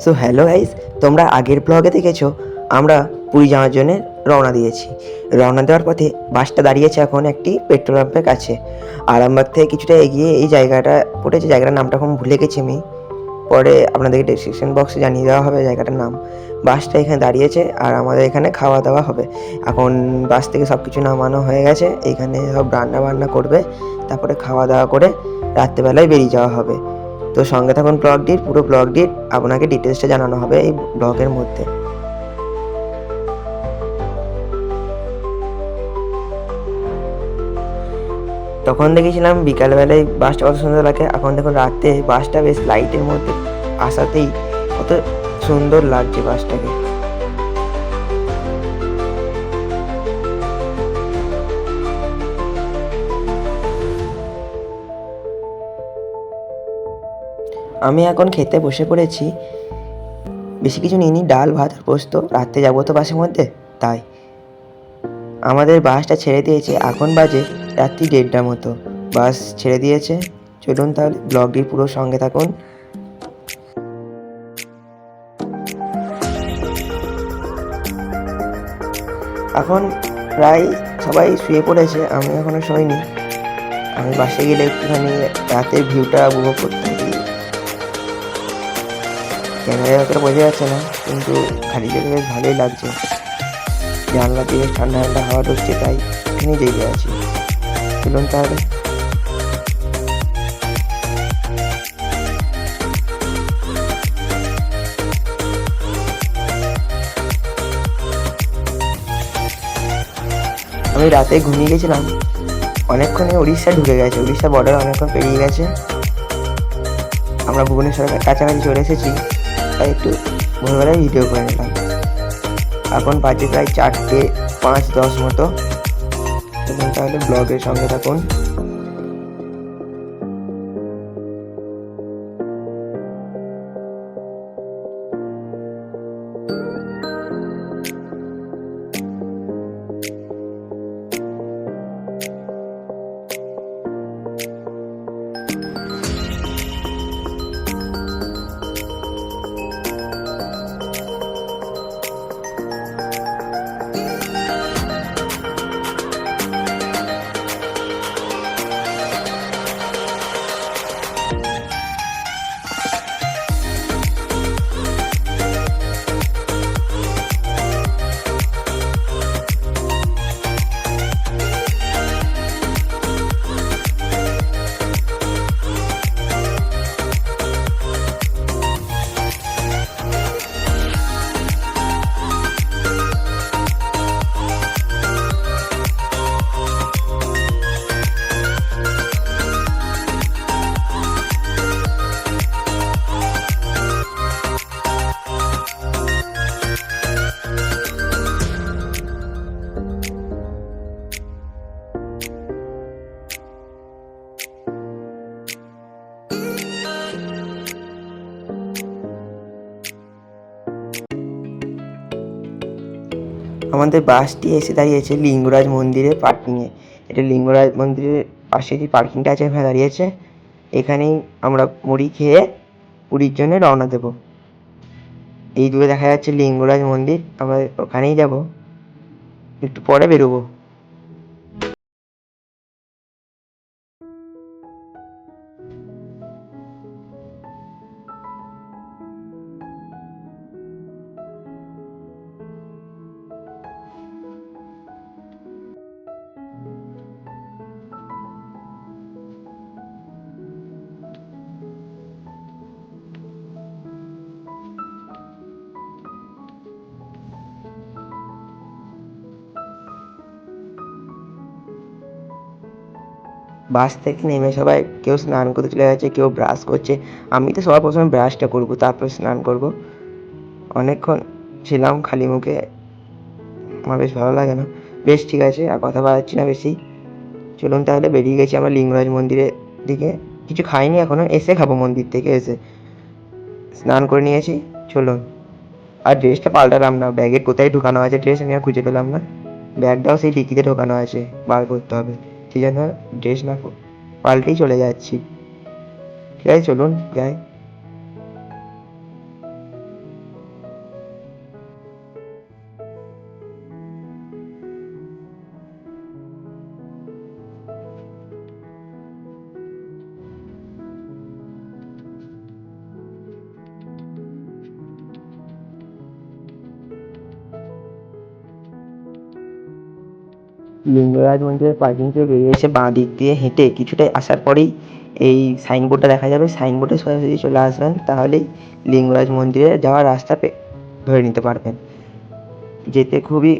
So hello guys, তোমরা আগের ব্লগে দেখেছো আমরা পুরী যাওয়ার জন্য রওনা দিয়েছি। রওনা দেওয়ার পথে বাসটা দাঁড়িয়েছে এখন একটি পেট্রোল পাম্পের কাছে। আরামবাগ থেকে কিছুটা এগিয়ে এই জায়গাটা পড়েছে, জায়গাটার নামটা এখন ভুলে গেছি আমি, পরে আপনাদেরকে ডেসক্রিপশন বক্সে জানিয়ে দেওয়া হবে জায়গাটার নাম। বাসটা এখানে দাঁড়িয়েছে আর আমাদের এখানে খাওয়া দাওয়া হবে। এখন বাস থেকে সব কিছু নামানো হয়ে গেছে, এখানে সব রান্না বান্না করবে, তারপরে খাওয়া দাওয়া করে রাত্রেবেলায় বেরিয়ে যাওয়া হবে। তো সঙ্গে থাকুন ব্লগটির, পুরো ব্লগটির আপনাকে ডিটেলসটা জানানো হবে এই ব্লগের মধ্যে। তখন দেখেছিলাম বিকালবেলায় বাসটা কত সুন্দর লাগে, এখন দেখুন রাতে বাসটা বেশ লাইটের মধ্যে আসাতেই কত সুন্দর লাগছে বাসটাকে। আমি এখন খেতে বসে পড়েছি, বেশি কিছু নিইনি, ডাল ভাত আর পোস্ত, রাতে যাবো তো বাসের মধ্যে, তাই আমাদের বাসটা ছেড়ে দিয়েছে। এখন বাজে রাত্রি 1:30টার মতো, বাস ছেড়ে দিয়েছে। চলুন তাহলে ব্লগটির পুরো সঙ্গে থাকুন। এখন প্রায় সবাই শুয়ে পড়েছে, আমি এখনও শোইনি। আমি বাসে গেলে একটুখানি রাতের ভিউটা উপভোগ করতে পারি। ক্যামেরায় অতটা বোঝা যাচ্ছে না, কিন্তু খালি চোখে বেশ ভালোই লাগছে। জানলা দিয়ে ঠান্ডা ঠান্ডা হাওয়া ঢুকছে, তাই এখানে জেগে আছি। চলুন তাহলে। আমি রাতে ঘুমিয়ে গেছিলাম, অনেকক্ষণে উড়িষ্যা ঢুকে গেছে, উড়িষ্যা বর্ডার অনেকক্ষণ পেরিয়ে গেছে। আমরা ভুবনেশ্বরের কাছাকাছি চলে এসেছি, তাই একটু ভোরবেলায় ভিডিও করে নিলাম। এখন বাজে প্রায় 4:05-10 মতো। এবং তাহলে ব্লগের সঙ্গে থাকুন। আমাদের বাসটি এসে দাঁড়িয়েছে লিঙ্গরাজ মন্দিরের পার্কিংয়ে। এটা লিঙ্গরাজ মন্দিরের পাশে যে পার্কিংটা আছে ওখানে দাঁড়িয়েছে। এখানেই আমরা মুড়ি খেয়ে পুরীর জন্য রওনা দেব। এই দূরে দেখা যাচ্ছে লিঙ্গরাজ মন্দির, আমরা ওখানেই যাব, একটু পরে বেরোবো। বাস থেকে নেমে সবাই কেউ স্নান করতে চলে গেছে, কেউ ব্রাশ করছে। আমি তো সবার প্রথমে ব্রাশটা করবো, তারপর স্নান করব। অনেকক্ষণ ছিলাম খালি মুখে, আমার বেশ ভালো লাগে না। বেশ ঠিক আছে, আর কথা বাড়াচ্ছি না বেশি। চলুন তাহলে, বেরিয়ে গেছি আমরা লিঙ্গরাজ মন্দিরের দিকে। কিছু খাইনি এখনো, এসে খাবো, মন্দির থেকে এসে। স্নান করে নিয়েছি, চলুন। আর ড্রেসটা পাল্টালাম না, ব্যাগে কোথায় ঢুকানো আছে ড্রেস আমি আর খুঁজে পেলাম না। ব্যাগটাও সেই ডিকিতে ঢোকানো আছে, বার করতে হবে। সেই জন্য ড্রেস না পাল্টেই চলে যাচ্ছি। ঠিক আছে, চলুন যাই। লিঙ্গরাজ মন্দিরের পার্কিং থেকে বেরিয়ে এসে বাঁ দিক দিয়ে হেঁটে কিছুটা আসার পরেই এই সাইনবোর্ডটা দেখা যাবে। সাইনবোর্ডে সোজাসুজি চলে আসবেন, তাহলেই লিঙ্গরাজ মন্দিরে যাওয়ার রাস্তা ধরে নিতে পারবেন। যেতে খুবই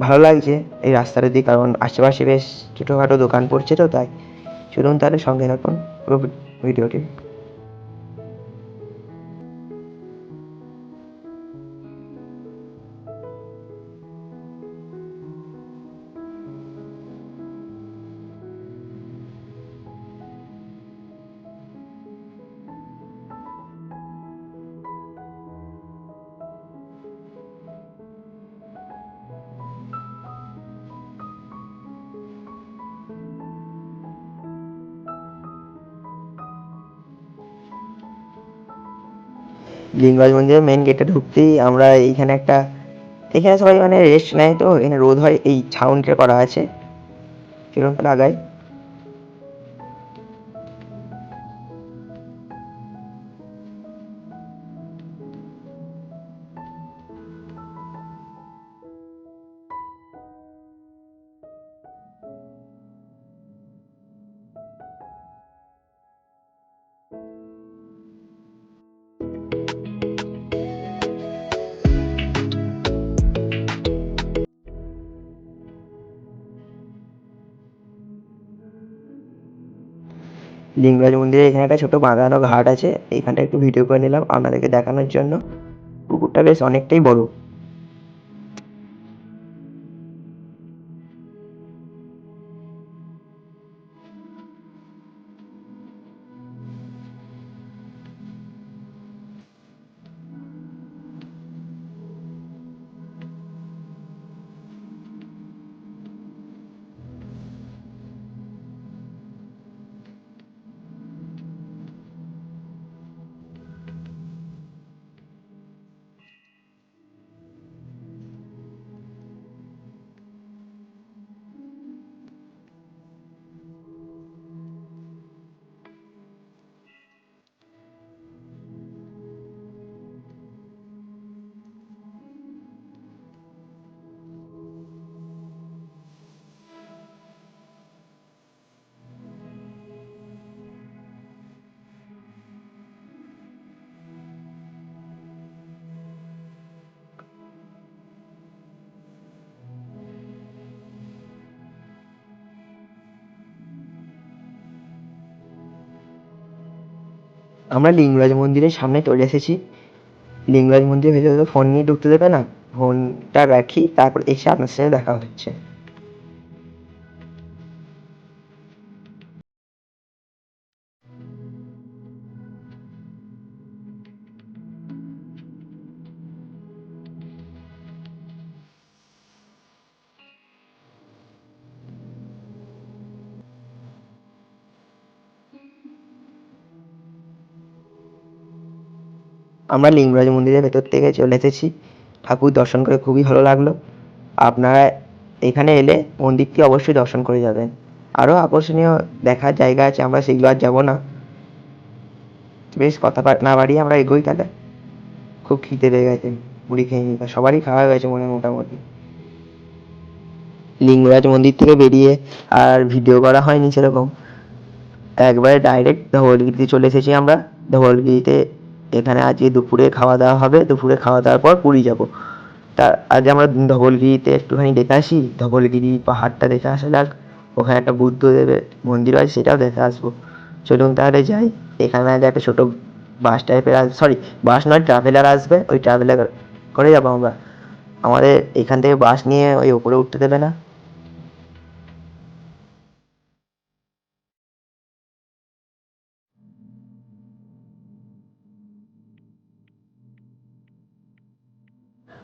ভালো লাগছে এই রাস্তাটা দিয়ে, কারণ আশেপাশে বেশ ছোটোখাটো দোকান পড়ছে, তো তাই। চলুন তাহলে সঙ্গে রাখুন পুরো ভিডিওটি। লিঙ্গরাজ মন্দিরের মেন গেটে ঢুকতেই আমরা এখানে সবাই মানে রেস্ট নেয়, তো এখানে রোদ হয়, এই ছাউনিটা করা আছে। চলুন লাগাই। লিঙ্গরাজ মন্দিরে এখানে একটা ছোটো বাঁধানো ঘাট আছে, এখানটা একটু ভিডিও করে নিলাম আপনাদেরকে দেখানোর জন্য। পুকুরটা বেশ অনেকটাই বড়। আমরা লিঙ্গরাজ মন্দিরের সামনে চলে এসেছি। লিঙ্গরাজ মন্দিরের ভেতরে তো ফোন নিয়ে ঢুকতে দেবে না, ফোনটা রাখি, তারপর এসে আপনার সাথে দেখা হচ্ছে। আমরা লিঙ্গরাজ মন্দিরের ভেতর থেকে চলে এসেছি। ঠাকুর দর্শন করে খুবই ভালো লাগলো। আপনারা এখানে এলে মন্দিরটি অবশ্যই দর্শন করে যাবেন। আরও আকর্ষণীয় দেখার জায়গা আছে, আমরা সেগুলো আর যাবো না। বেশ কথা না বাড়িয়ে আমরা এগোই তাহলে। খুব খিদে পেয়ে গেছে, মুড়ি খেয়ে নিই, সবারই খাওয়া হয়ে গেছে মোটামুটি। লিঙ্গরাজ মন্দির থেকে বেরিয়ে আর ভিডিও করা হয়নি সেরকম, একবারে ডাইরেক্ট ধবলগিরিতে চলে এসেছি আমরা। ধবলগিরিতে এখানে আজকে দুপুরে খাওয়া দাওয়া হবে, দুপুরে খাওয়া দাওয়ার পর পুরী যাব। আজ আমরা ধবলগিরিতে একটুখানি দেখে আসি, ধবলগিরি পাহাড়টা দেখে আসা যাক। ওখানে একটা বুদ্ধদেবের মন্দির আছে, সেটাও দেখে আসবো। চলুন তাহলে যাই। এখানে একটা ছোটো বাস টাইপের সরি, বাস নয়, ট্রাভেলার আসবে, ওই ট্রাভেলার করে যাবো আমরা। আমাদের এখান থেকে বাস নিয়ে ওই ওপরে উঠতে দেবে না।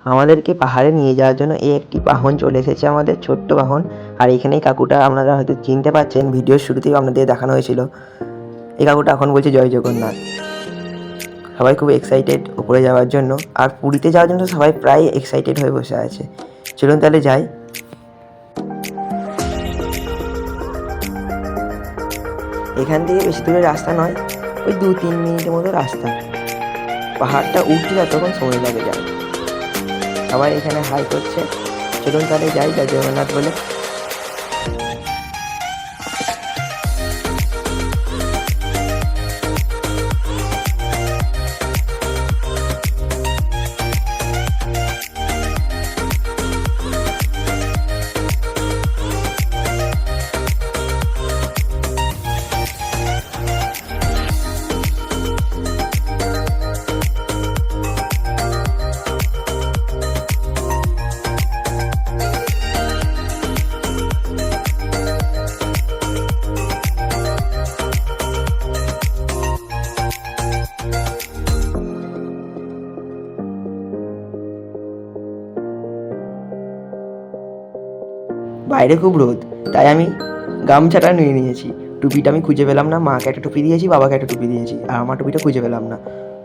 আমাদেরকে পাহাড়ে নিয়ে যাওয়ার জন্য এই একটি বাহন চলে এসেছে, আমাদের ছোট্ট বাহন। আর এখানেই কাকুটা আপনারা হয়তো চিনতে পারছেন, ভিডিওর শুরুতেই আপনাদের দেখানো হয়েছিল। এই কাকুটা এখন বলছে জয় জগন্নাথ। সবাই খুব এক্সাইটেড উপরে যাওয়ার জন্য, আর পুরীতে যাওয়ার জন্য সবাই প্রায় এক্সাইটেড হয়ে বসে আছে। চলুন তাহলে যাই। এখান থেকে বেশি দূরের রাস্তা নয়, ওই 2-3 মিনিটের মতো রাস্তা। পাহাড়টা উঠতে যতক্ষণ সময় লাগে যায়। সবাই এখানে হাই করছে। চলুন তাহলে যাই জয় জগন্নাথ বলে। বাইরে খুব রোদ, তাই আমি গামছাটা নিয়ে নিয়েছি। টুপিটা আমি খুঁজে পেলাম না, মাকে একটা টুপি দিয়েছি, বাবাকে একটা টুপি দিয়েছি, আর আমার টুপিটা খুঁজে পেলাম না,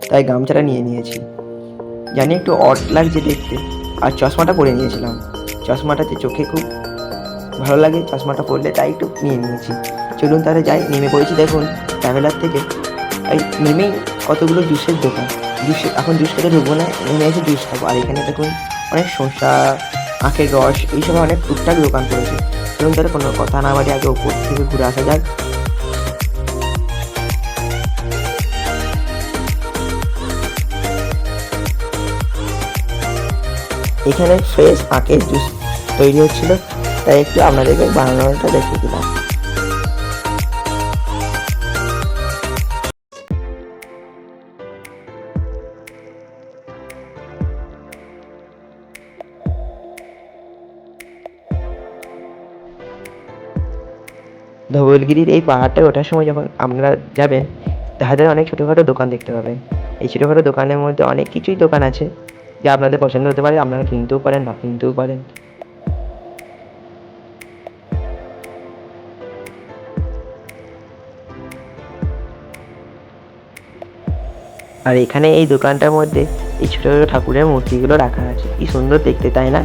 তাই গামছাটা নিয়ে নিয়েছি। জানি একটু অড লাগছে দেখতে, আর চশমাটা পরে নিয়েছিলাম। চশমাটাতে চোখে খুব ভালো লাগে চশমাটা পরলে, তাই একটু নিয়ে নিয়েছি। চলুন তাহলে যাই। নেমে পড়েছি দেখুন ট্রাভেলার থেকে। এই নেমেই কতগুলো জুসের দোকান। এখন জুস খেতে ঢুকবো না, নেমে এসে জুস খাবো। আর এখানে দেখুন অনেক শসা, আখের রস, এইসব অনেক টুকটাক দোকান করেছে। চলুন তাহলে কোনো কথা না বাড়ি আগে ওপর থেকে ঘুরে আসা যাক। এখানে ফ্রেশ আখের জুস তৈরি হচ্ছিল, তাই একটু আপনাদেরকে বানানোটা দেখিয়ে দিলাম। ধবলগিরির এই পাহাড়টায় ওঠার সময় যখন আপনারা যাবেন, তাদের অনেক ছোটোখাটো দোকান দেখতে পাবেন। এই ছোটোখাটো দোকানের মধ্যে অনেক কিছুই দোকান আছে যা আপনাদের পছন্দ হতে পারে, আপনারা কিনতেও পারেন, না কিনতেও পারেন। আর এখানে এই দোকানটার মধ্যে এই ছোটো ছোটো ঠাকুরের মূর্তিগুলো রাখা আছে, কি সুন্দর দেখতে, তাই না?